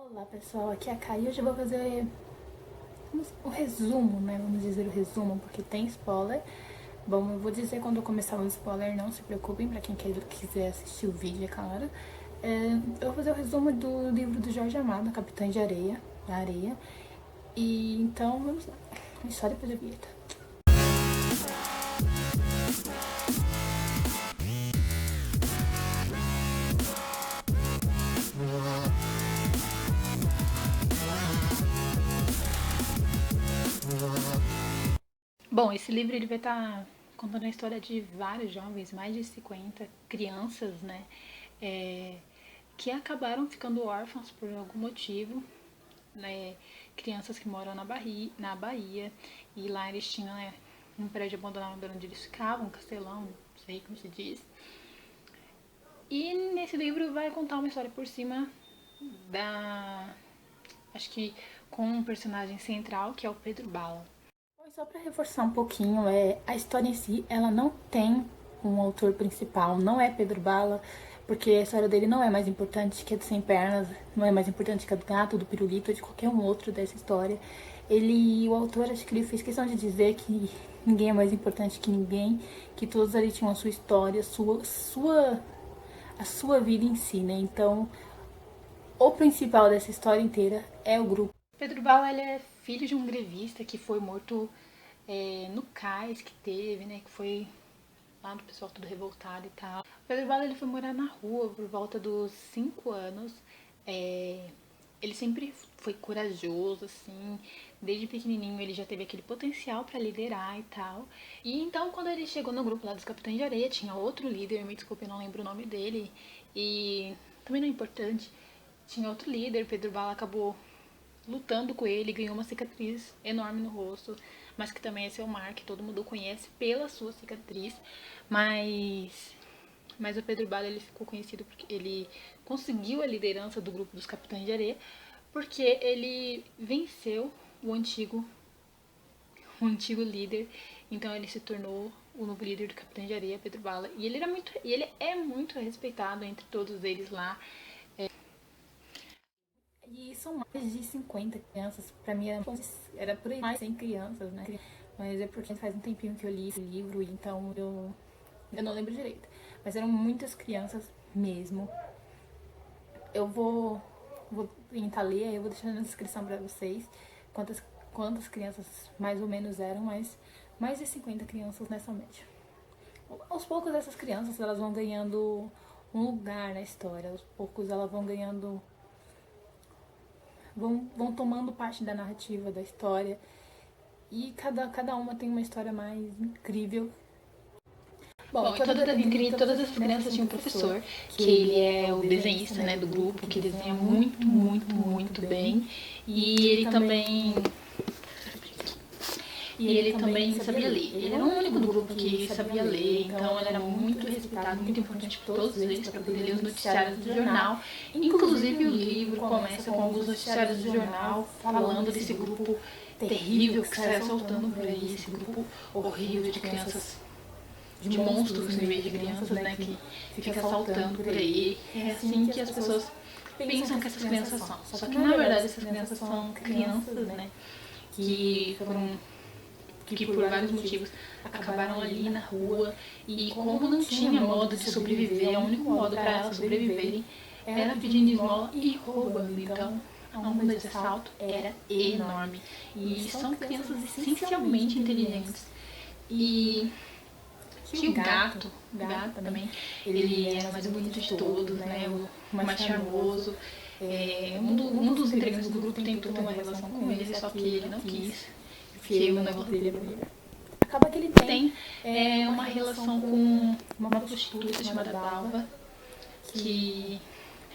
Olá pessoal, aqui é a Kai e hoje eu vou fazer o resumo, né? Vamos dizer o resumo, porque tem spoiler. Bom, eu vou dizer quando eu começar o spoiler, não se preocupem, pra quem quiser assistir o vídeo, é claro. Eu vou fazer o resumo do livro do Jorge Amado, Capitães de Areia, da Areia. E então, vamos lá. Só depois da vinheta. Bom, esse livro ele vai estar contando a história de vários jovens, mais de 50 crianças, né? Que acabaram ficando órfãos por algum motivo, né? Crianças que moram na Bahia, e lá eles tinham, né, um prédio abandonado onde eles ficavam, um castelão, não sei como se diz. E nesse livro vai contar uma história por cima da... acho que com um personagem central, que é o Pedro Bala. Só para reforçar um pouquinho, a história em si, ela não tem um autor principal, não é Pedro Bala, porque a história dele não é mais importante que a do Sem Pernas, não é mais importante que a do Gato, do Pirulito, ou de qualquer um outro dessa história. O autor, acho que ele fez questão de dizer que ninguém é mais importante que ninguém, que todos ali tinham a sua história, a sua vida em si, né? Então, o principal dessa história inteira é o grupo. Pedro Bala, ele é filho de um grevista que foi morto no cais que teve, né? Que foi lá do pessoal tudo revoltado e tal. O Pedro Bala, ele foi morar na rua por volta dos 5 anos. Ele sempre foi corajoso, assim. Desde pequenininho ele já teve aquele potencial para liderar e tal. E então, quando ele chegou no grupo lá dos Capitães de Areia, tinha outro líder, me desculpe, eu não lembro o nome dele. E também não é importante. Tinha outro líder, Pedro Bala acabou lutando com ele, ganhou uma cicatriz enorme no rosto, mas que também é seu mar, que todo mundo conhece pela sua cicatriz. Mas o Pedro Bala, ele ficou conhecido porque ele conseguiu a liderança do grupo dos Capitães de Areia, porque ele venceu o antigo líder. Então ele se tornou o novo líder do Capitães de Areia, Pedro Bala. E ele é muito respeitado entre todos eles lá. E são mais de 50 crianças. Pra mim era por aí mais de 100 crianças, né? Mas é porque faz um tempinho que eu li esse livro, então eu não lembro direito. Mas eram muitas crianças mesmo. Eu vou tentar ler, eu vou deixar na descrição pra vocês quantas crianças mais ou menos eram, mas mais de 50 crianças nessa média. Aos poucos essas crianças elas vão ganhando um lugar na história, aos poucos elas vão ganhando vão tomando parte da narrativa da história. E cada uma tem uma história mais incrível. Bom, todas as crianças tinham um professor, que ele é o desenhista, né, do grupo, que desenha muito bem. E ele também sabia ler. Ele era o único do grupo que sabia ler, então ele era muito respeitado, muito importante por todos eles, para poder ler os noticiários do jornal. Inclusive o livro começa com alguns noticiários do jornal falando desse grupo terrível que sai soltando por aí, esse grupo horrível de crianças, de monstros em vez de crianças, né, que fica saltando por aí. É assim que as pessoas pensam que essas crianças são. Só que na verdade essas crianças são crianças, né, que por vários motivos acabaram ali na rua, e como não tinha modo de sobreviver, o único modo para elas sobreviverem era pedindo esmola e roubando. Então a onda de assalto era enorme. E são crianças essencialmente inteligentes. E tinha o gato também, ele era o mais bonito de todos, né, o mais charmoso. Um dos integrantes do grupo tentou ter uma relação com ele, só que ele não quis, porque o negócio dele é bonito. Acaba que ele tem uma relação com uma prostituta chamada Dalva, que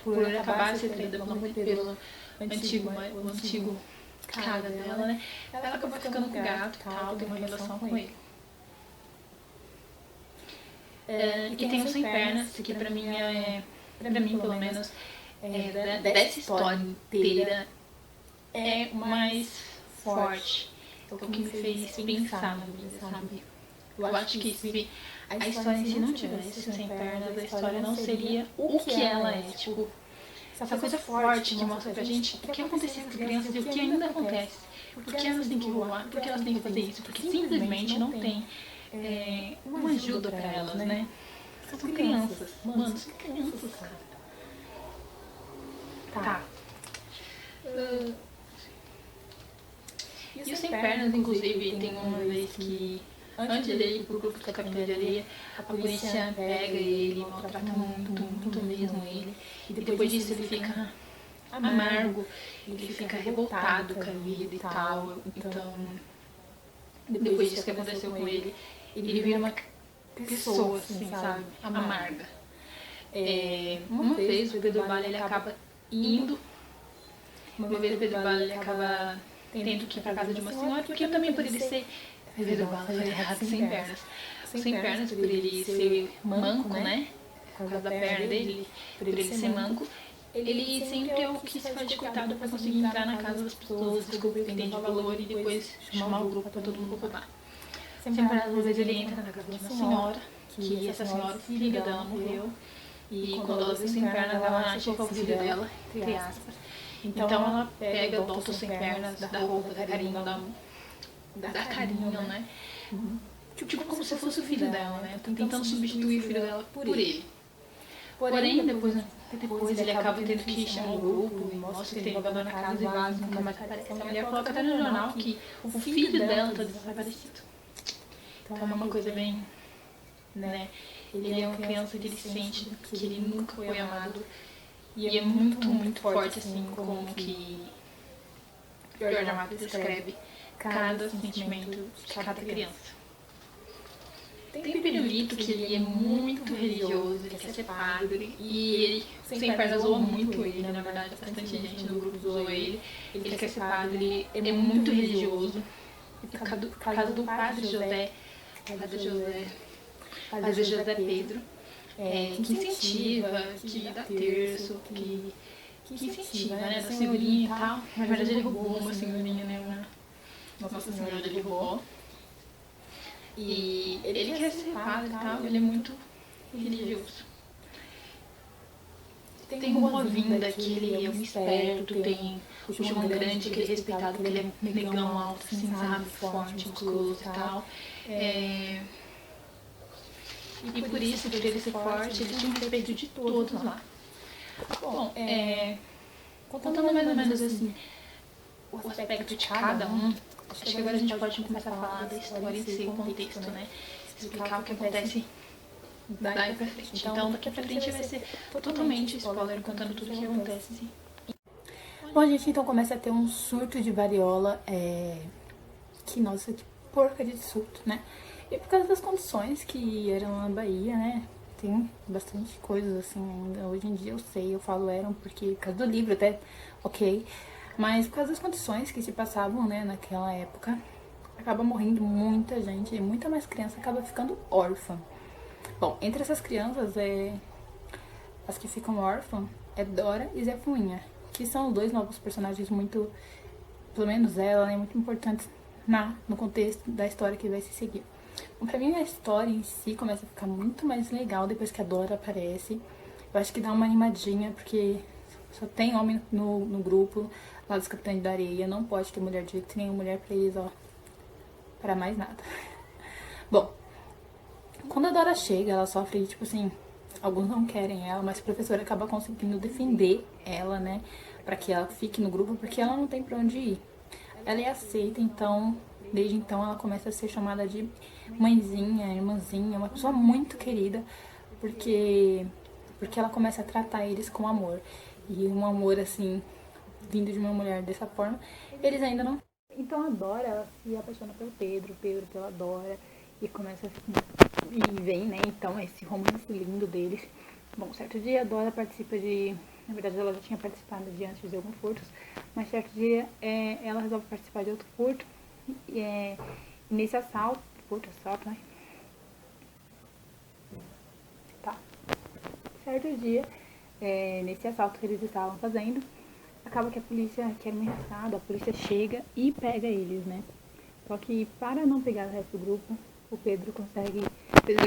por acabar de ser traída pelo antigo cara dela, né, ela acabou ficando com o gato e tal, tem uma relação com ele. E tem o Sem Pernas, que pra mim pelo menos, dessa história inteira, é o mais forte. É o que me fez pensar na vida, sabe? Eu acho que se a história em si não tivesse o Sem Pernas, a história não seria o que ela é. Tipo, essa coisa forte que mostra pra gente o que acontecia com as crianças e o que ainda acontece. Por que elas têm que roubar? Por que elas têm que fazer isso? Porque simplesmente não tem uma ajuda pra elas, né? São crianças. Mano, são crianças, cara. Tá. E o Sem Pernas, inclusive, tem uma vez que, antes dele ir pro grupo do Capitão de Areia, a polícia pega ele, maltrata muito mesmo ele. E depois disso ele fica amargo, ele fica revoltado com a vida e tal. Então, depois disso que aconteceu com ele, ele vira uma pessoa, assim, sabe? Amarga. Uma vez o Pedro Bala, ele acaba indo. Uma vez o Pedro Bala, ele acaba tendo que ir pra casa de uma senhora, porque também por ele ser Pedro Bala, foi errado, sem pernas. Sem pernas, por ele ser manco, né? Por causa da perna dele, por ele ser manco. Ele sempre é o que se faz de coitado pra conseguir entrar na casa das pessoas, descobrir o que tem de valor e depois chamar o grupo pra todo mundo roubar. Sempre às vezes ele entra na casa de uma senhora, que essa senhora, o filho dela morreu, e quando ela viu Sem Pernas, ela acha que é o filho dela, entre aspas. Então ela pega, adota o Sem Pernas, dá roupa, dá carinho, dá carinho, né? Tipo como se fosse o filho dela, né? Tentando substituir o filho dela por ele. Porém, depois ele acaba tendo que chamar o grupo e mostra que tem jogador na casa e vaza, nunca mais aparece. A mulher coloca até no jornal que o filho dela tá desaparecido. Então é uma coisa bem, né? Ele é uma criança que ele sente que ele nunca foi amado. E é muito forte, assim, como que Jorge Amado descreve cada sentimento de cada criança. Tem o Pirulito, que ele é muito religioso, ele quer ser padre, e ele, Sem Pernas, zoa muito ele, na verdade, bastante gente no grupo zoou ele. Ele quer ser padre, ele é muito religioso. Por causa do Padre José Pedro, que incentiva, que dá terço, que incentiva, né, da senhorinha e tal. Na verdade ele roubou uma senhorinha, né, Nossa Senhora ele roubou. E ele quer ser padre e tal, ele é muito religioso. Tem o Boa-Vinda, que ele é um esperto, tem o João Grande, que ele é respeitado, porque ele é negão alto, assim, sabe, forte, musculoso e tal. E por isso, por ele ser forte, ele tinha o respeito de todos lá. Bom, contando mais ou menos assim, o aspecto de cada um, acho que agora a gente pode começar a falar da história em si, o contexto, né? Explicar o que acontece daí pra frente. Então, daqui pra frente vai ser totalmente spoiler, contando tudo o que acontece. Bom, gente, então começa a ter um surto de varíola, que, nossa, que porcaria de surto, né? E por causa das condições que eram na Bahia, né? Tem bastante coisas assim ainda. Hoje em dia eu sei, eu falo eram porque, por causa do livro até, ok. Mas por causa das condições que se passavam, né, naquela época, acaba morrendo muita gente, e muita mais criança acaba ficando órfã. Bom, entre essas crianças, as que ficam órfãs é Dora e Zé Fuinha, que são os dois novos personagens muito, pelo menos ela, né, muito importantes no contexto da história que vai se seguir. Bom, pra mim a história em si começa a ficar muito mais legal depois que a Dora aparece. Eu acho que dá uma animadinha, porque só tem homem no grupo lá dos Capitães da Areia, não pode ter mulher de jeito nenhum, mulher pra eles, ó, pra mais nada. Bom, quando a Dora chega, ela sofre, tipo assim, alguns não querem ela, mas o professor acaba conseguindo defender ela, né, pra que ela fique no grupo, porque ela não tem pra onde ir. Ela é aceita, então, desde então ela começa a ser chamada de mãezinha, irmãzinha, uma pessoa muito querida, porque ela começa a tratar eles com amor. E um amor, assim, vindo de uma mulher dessa forma, eles ainda não... Então a Dora, ela se apaixona pelo Pedro, Pedro pela Dora, e começa e vem, né, então, esse romance lindo deles. Bom, certo dia a Dora participa de... Na verdade, ela já tinha participado de antes de alguns furtos, mas certo dia ela resolve participar de outro furto. E nesse assalto, né? Tá. Certo dia, nesse assalto que eles estavam fazendo, acaba que a polícia, que era uma engraçada, a polícia chega e pega eles, né? Só que para não pegar o resto do grupo, o Pedro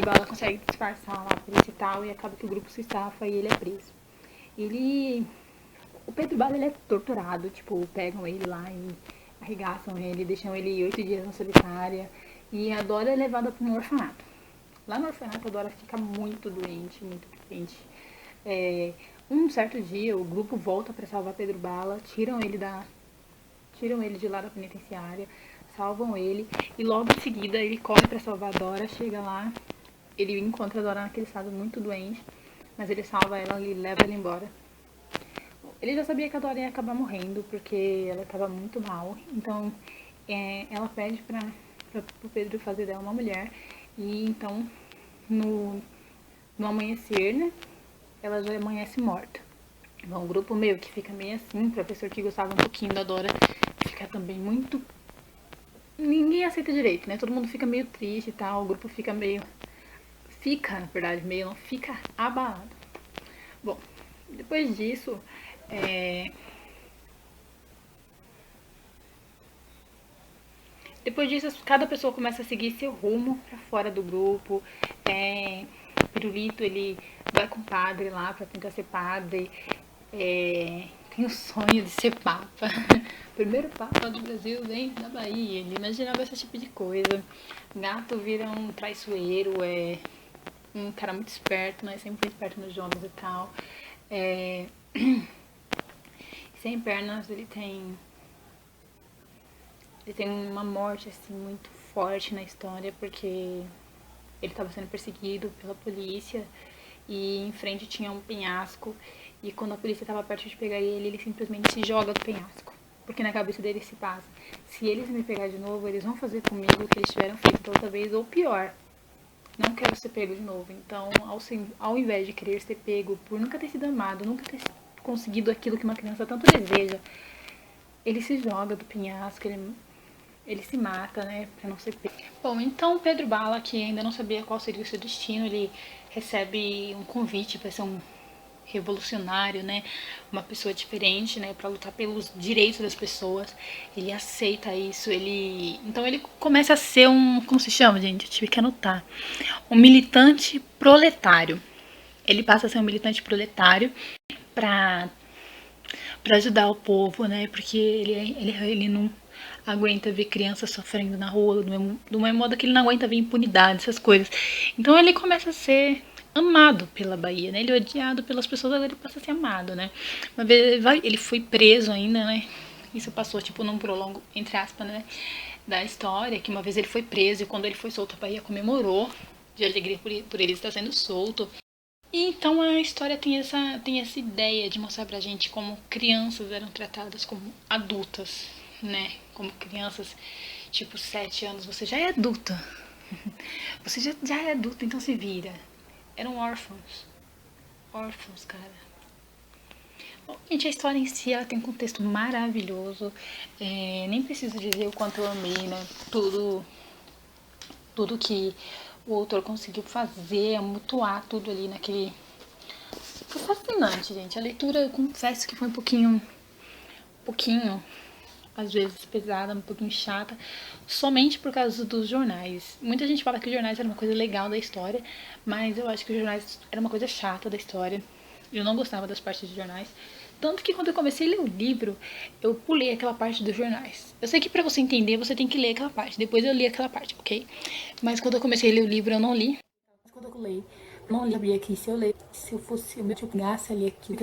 Bala consegue disfarçar lá a polícia e tal, e acaba que o grupo se estafa e ele é preso. Ele O Pedro Bala, ele é torturado, tipo, pegam ele lá e arregaçam ele, deixam ele 8 dias na solitária. E a Dora é levada para um orfanato. Lá no orfanato a Dora fica muito doente, muito doente. Um certo dia o grupo volta para salvar Pedro Bala, tiram ele de lá da penitenciária, salvam ele e logo em seguida ele corre para salvar a Dora, chega lá, ele encontra a Dora naquele estado muito doente, mas ele salva ela e leva ela embora. Ele já sabia que a Dora ia acabar morrendo porque ela estava muito mal, então ela pede para o Pedro fazer dela uma mulher e então no amanhecer, né, ela já amanhece morta. Bom, o grupo meio que fica meio assim, o professor que gostava um pouquinho da Dora fica também muito... Ninguém aceita direito, né? Todo mundo fica meio triste e tal, o grupo fica meio... Fica, na verdade, meio não fica abalado. Bom, depois disso, cada pessoa começa a seguir seu rumo pra fora do grupo. Pirulito, ele vai com o padre lá pra tentar ser padre. Tem o sonho de ser papa. Primeiro papa do Brasil vem da Bahia. Ele imaginava esse tipo de coisa. Gato vira um traiçoeiro, um cara muito esperto, né? Sempre foi esperto nos jogos e tal. Sem pernas, ele tem uma morte assim muito forte na história, porque ele estava sendo perseguido pela polícia e em frente tinha um penhasco, e quando a polícia estava perto de pegar ele simplesmente se joga do penhasco, porque na cabeça dele se passa: se eles me pegar de novo, eles vão fazer comigo o que eles tiveram feito da outra vez, ou pior, não quero ser pego de novo. Então, ao invés de querer ser pego por nunca ter sido amado, nunca ter conseguido aquilo que uma criança tanto deseja, ele se joga do penhasco, ele se mata, né, pra não ser pego. Bom, então Pedro Bala, que ainda não sabia qual seria o seu destino, ele recebe um convite para ser um revolucionário, né, uma pessoa diferente, né, para lutar pelos direitos das pessoas. Ele aceita isso, então ele começa a ser como se chama, gente? Eu tive que anotar. Um militante proletário. Ele passa a ser um militante proletário para ajudar o povo, né, porque ele não aguenta ver crianças sofrendo na rua, do mesmo modo que ele não aguenta ver impunidade, essas coisas. Então ele começa a ser amado pela Bahia, né? Ele é odiado pelas pessoas, agora ele passa a ser amado, né? Uma vez ele foi preso ainda, né? Isso passou, tipo, num prolongo, entre aspas, né, da história, que uma vez ele foi preso e quando ele foi solto, a Bahia comemorou de alegria por ele estar sendo solto. E então a história tem essa ideia de mostrar pra gente como crianças eram tratadas como adultas, né? Como crianças, tipo, 7 anos, você já é adulta. Você já é adulta, então se vira. Eram órfãos. Órfãos, cara. Bom, gente, a história em si, ela tem um contexto maravilhoso. Nem preciso dizer o quanto eu amei, né? Tudo que o autor conseguiu fazer, mutuar tudo ali naquele... Foi fascinante, gente. A leitura, eu confesso que foi um pouquinho, às vezes pesada, um pouquinho chata, somente por causa dos jornais. Muita gente fala que os jornais eram uma coisa legal da história, mas eu acho que os jornais eram uma coisa chata da história. Eu não gostava das partes dos jornais. Tanto que quando eu comecei a ler o livro, eu pulei aquela parte dos jornais. Eu sei que pra você entender, você tem que ler aquela parte. Depois eu li aquela parte, ok? Mas quando eu comecei a ler o livro, eu não li. Quando eu não sabia que se eu fosse o meu tipo gasto ali aquilo,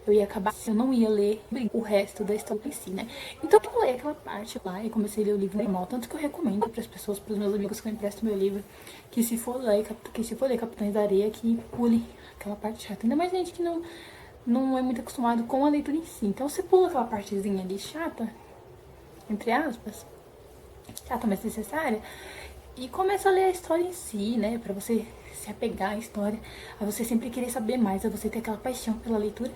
eu ia acabar, eu não ia ler o resto da história em si, né? Então eu pulei aquela parte lá e comecei a ler o livro normal. Tanto que eu recomendo para as pessoas, para os meus amigos que eu empresto meu livro, que se for ler Capitães da Areia, que pule aquela parte chata. Ainda mais gente que não é muito acostumado com a leitura em si. Então você pula aquela partezinha ali chata, entre aspas, chata, mas necessária, e começa a ler a história em si, né? Pra você se apegar à história, a você sempre querer saber mais, a você ter aquela paixão pela leitura.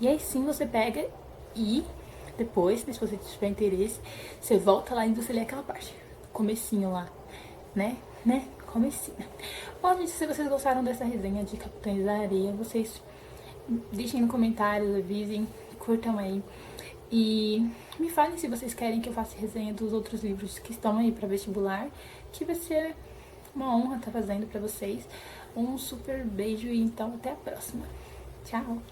E aí sim você pega e depois, se você tiver interesse, você volta lá e você lê aquela parte, comecinho lá, né? Comecinho. Bom, gente, se vocês gostaram dessa resenha de Capitães da Areia, vocês deixem no comentários, avisem, curtam aí. E me falem se vocês querem que eu faça resenha dos outros livros que estão aí para vestibular, que vai ser uma honra estar fazendo para vocês. Um super beijo e então até a próxima. Tchau!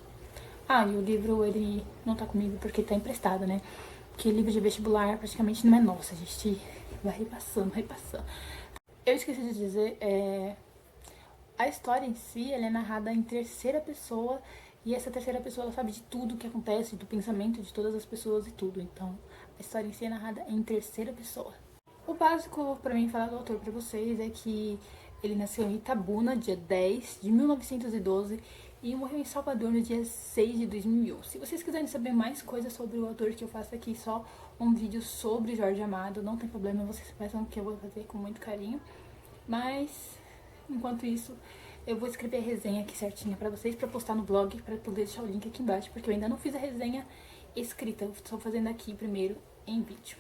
Ah, e o livro, ele não tá comigo porque tá emprestado, né? Porque livro de vestibular praticamente não é nosso, a gente vai repassando, repassando. Eu esqueci de dizer, a história em si, ela é narrada em terceira pessoa, e essa terceira pessoa, ela sabe de tudo que acontece, do pensamento de todas as pessoas e tudo. Então, a história em si é narrada em terceira pessoa. O básico pra mim falar do autor pra vocês é que ele nasceu em Itabuna, dia 10 de 1912, e morreu em Salvador no dia 6 de 2001. Se vocês quiserem saber mais coisas sobre o autor, que eu faço aqui só um vídeo sobre Jorge Amado, não tem problema, vocês peçam que eu vou fazer com muito carinho. Mas, enquanto isso, eu vou escrever a resenha aqui certinha pra vocês, pra postar no blog, pra poder deixar o link aqui embaixo, porque eu ainda não fiz a resenha escrita, eu estou fazendo aqui primeiro em vídeo.